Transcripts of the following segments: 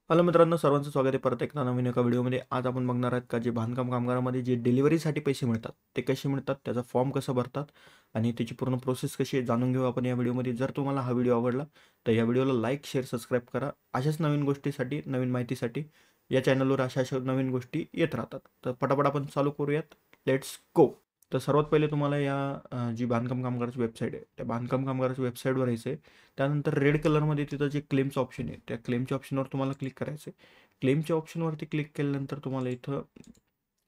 Hello मित्रांनो, सर्वांचं स्वागत आहे परत एकदा नवीन एका व्हिडिओमध्ये. आज आपण बघणार आहोत का जे बांधकाम कामगारामध्ये जे डिलिव्हरीसाठी पैसे मिळतात ते कसे मिळतात, त्याचा फॉर्म कसं भरतात आणि त्याची पूर्ण प्रोसेस कशी आहे जाणून घेऊ आपण या व्हिडिओमध्ये. जर तुम्हाला हा व्हिडिओ आवडला तर या व्हिडिओला लाईक, शेअर, सबस्क्राईब करा. अशाच नवीन गोष्टीसाठी, नवीन माहितीसाठी या चॅनलवर अशा अशा नवीन गोष्टी येत राहतात. तर पटापट आपण चालू करूयात. Let's go. तर सर्वात पहिले तुम्हाला या जी बांधकाम कामगाराची वेबसाईट आहे त्या बांधकाम कामगाराच्या वेबसाईटवर यायचं आहे. त्यानंतर रेड कलरमध्ये तिथं जे क्लेमचं ऑप्शन आहे त्या क्लेमच्या ऑप्शनवर तुम्हाला क्लिक करायचं आहे. क्लेमच्या ऑप्शनवरती क्लिक केल्यानंतर तुम्हाला इथं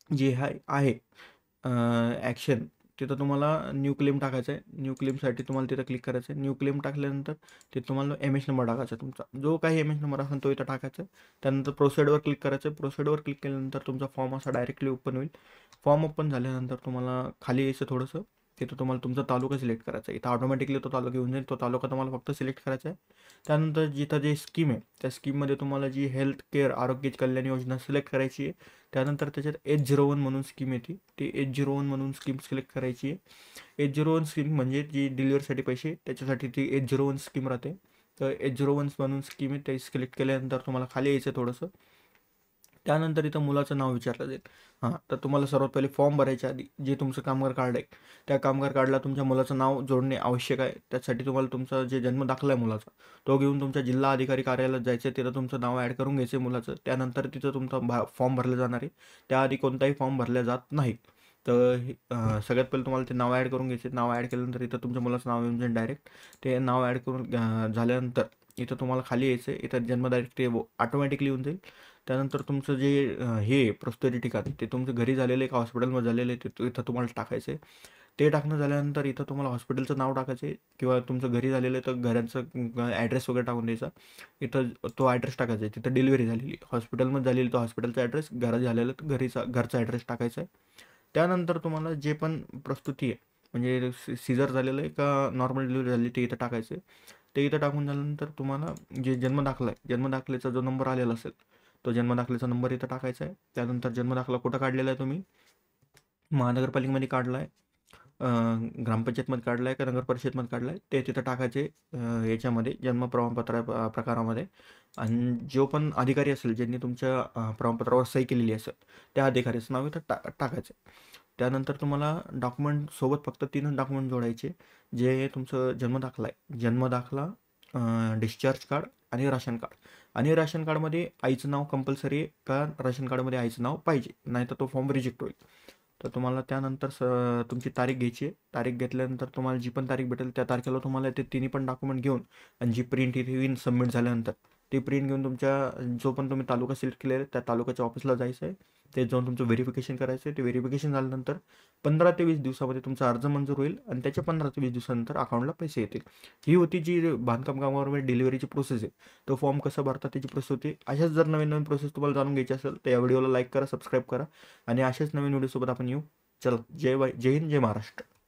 जे आहे ॲक्शन, तिथं तुम्हाला न्यू क्लेम टाकायचं आहे. न्यू क्लेमसाठी तुम्हाला तिथं क्लिक करायचं आहे. न्यू क्लेम टाकल्यानंतर तिथं तुम्हाला एम-एच नंबर टाकायचा आहे तुमचा. जो काही एम-एच नंबर असेल तो इथं टाकायचा आहे. त्यानंतर प्रोसेडवर क्लिक करायचं आहे. प्रोसेडवर क्लिक केल्यानंतर तुमचा फॉर्म असा डायरेक्टली ओपन होईल. फॉर्म ओपन झाल्यानंतर तुम्हाला खाली यायचं थोडंसं. तिथं तुम्हाला तुमचा तालुका सिलेक्ट करायचा आहे. इथं ऑटोमॅटिकली तो तालुका येऊन जाईल. तो तालुका तुम्हाला फक्त सिलेक्ट करायचा आहे. त्यानंतर जिथं जे स्कीम आहे त्या स्कीममध्ये तुम्हाला जी हेल्थ केअर आरोग्य कल्याण योजना सिलेक्ट करायची आहे. त्यानंतर त्याच्यात H01 म्हणून स्कीम येते. ती H01 म्हणून स्कीम सिलेक्ट करायची आहे. H01 स्कीम म्हणजे जी डिलिव्हरीसाठी पैसे त्याच्यासाठी ती H01 स्कीम राहते. तर H01 म्हणून स्कीम आहे ते सिलेक्ट केल्यानंतर तुम्हाला खाली यायचं थोडंसं. त्यानंतर इथं मुलाचं नाव विचारलं जाईल. हां, तर तुम्हाला सर्वात पहिले फॉर्म भरायच्या आधी जे तुमचं कामगार कार्ड आहे त्या कामगार कार्डला तुमच्या मुलाचं नाव जोडणे आवश्यक आहे. त्यासाठी तुम्हाला तुमचा जे जन्म दाखला आहे मुलाचा तो घेऊन तुमच्या जिल्हा अधिकारी कार्यालयात जायचं आहे. तिथं तुमचं नाव ॲड करून घ्यायचं आहे मुलाचं. त्यानंतर तिथं तुमचा फॉर्म भरला जाणार आहे. त्याआधी कोणताही फॉर्म भरला जात नाही. तर सगळ्यात पहिले तुम्हाला ते नाव ॲड करून घ्यायचे. नाव ॲड केल्यानंतर इथं तुमच्या मुलाचं नाव येऊन जाईल डायरेक्ट. ते नाव ॲड करून झाल्यानंतर इथं तुम्हाला खाली यायचं आहे. इथं जन्मतारीख ते ऑटोमॅटिकली येऊन जाईल. त्यानंतर तुमचं जे हे प्रस्तुती ठिकाण ते तुमचं घरी झालेलं आहे का हॉस्पिटलमध्ये झालेलं आहे ते इथं तुम्हाला टाकायचं आहे. ते टाकणं झाल्यानंतर इथं तुम्हाला हॉस्पिटलचं नाव टाकायचं आहे किंवा तुमचं घरी झालेलं आहे तर घराचं ॲड्रेस वगैरे टाकून द्यायचा. इथं तो ॲड्रेस टाकायचा आहे. तिथं डिलिव्हरी झालेली हॉस्पिटलमध्ये झालेली तर हॉस्पिटलचा ॲड्रेस, घरात झालेलं तर घरचा ॲड्रेस टाकायचा आहे. त्यानंतर तुम्हाला जे पण प्रस्तुती आहे म्हणजे सीझर झालेलं आहे का नॉर्मल डिलिव्हरी झाली ते इथं टाकायचं आहे. ते इथं टाकून झाल्यानंतर तुम्हाला जे जन्मदाखला आहे जन्मदाखल्याचा जो नंबर आलेला असेल तो जन्मदाखल्याचा नंबर इथं टाकायचा आहे. त्यानंतर जन्मदाखला कुठं काढलेला आहे तुम्ही, महानगरपालिकेमध्ये काढला आहे, ग्रामपंचायतमध्ये काढला आहे का नगर परिषदमध्ये काढला आहे ते तिथं टाकायचे याच्यामध्ये जन्म प्रमाणपत्र प्रकारामध्ये. आणि जो पण अधिकारी असेल ज्यांनी तुमच्या प्रमाणपत्रावर सही केलेली असेल त्या अधिकाऱ्याचं नाव इथं टाकायचं. त्यानंतर तुम्हाला डॉक्युमेंट सोबत फक्त 3च डॉक्युमेंट जोडायचे. जे तुमचं जन्मदाखला आहे, जन्मदाखला, डिस्चार्ज कार्ड आणि राशन कार्ड. आणि राशन कार्डमध्ये आईचं नाव कंपल्सरी आहे का राशन कार्डमध्ये आईचं नाव पाहिजे, नाहीतर तो फॉर्म रिजेक्ट होईल. तर तुम्हाला त्यानंतर तुमची तारीख घ्यायची आहे. तारीख घेतल्यानंतर तुम्हाला जी पण तारीख भेटेल त्या तारखेला तुम्हाला ते तिन्ही पण डॉक्युमेंट घेऊन आणि जी प्रिंट इथे येईन सबमिट झाल्यानंतर ती प्रिंट घेऊन तुमच्या जो पण तुम्ही तालुका सिलेक्ट केलेला आहे त्या तालुक्याच्या ऑफिसला जायचं आहे. ते जाऊन तुमचं व्हेरिफिकेशन करायचं आहे. ते व्हेरिफिकेशन झाल्यानंतर 15 ते 20 दिवसामध्ये तुमचा अर्ज मंजूर होईल आणि त्याच्या 15 ते 20 दिवसानंतर अकाउंटला पैसे येतील. ही होती जी बांधकाम कामावर डिलिव्हरीची प्रोसेस आहे. तो फॉर्म कसा भरतात त्याची प्रोसेस होती. अशाच जर नवीन नवीन प्रोसेस तुम्हाला जाणून घ्यायची असेल तर या व्हिडिओला लाईक करा, सबस्क्राईब करा आणि अशाच नवीन व्हिडिओसोबत आपण येऊ. चला, जय हिंद, जय महाराष्ट्र.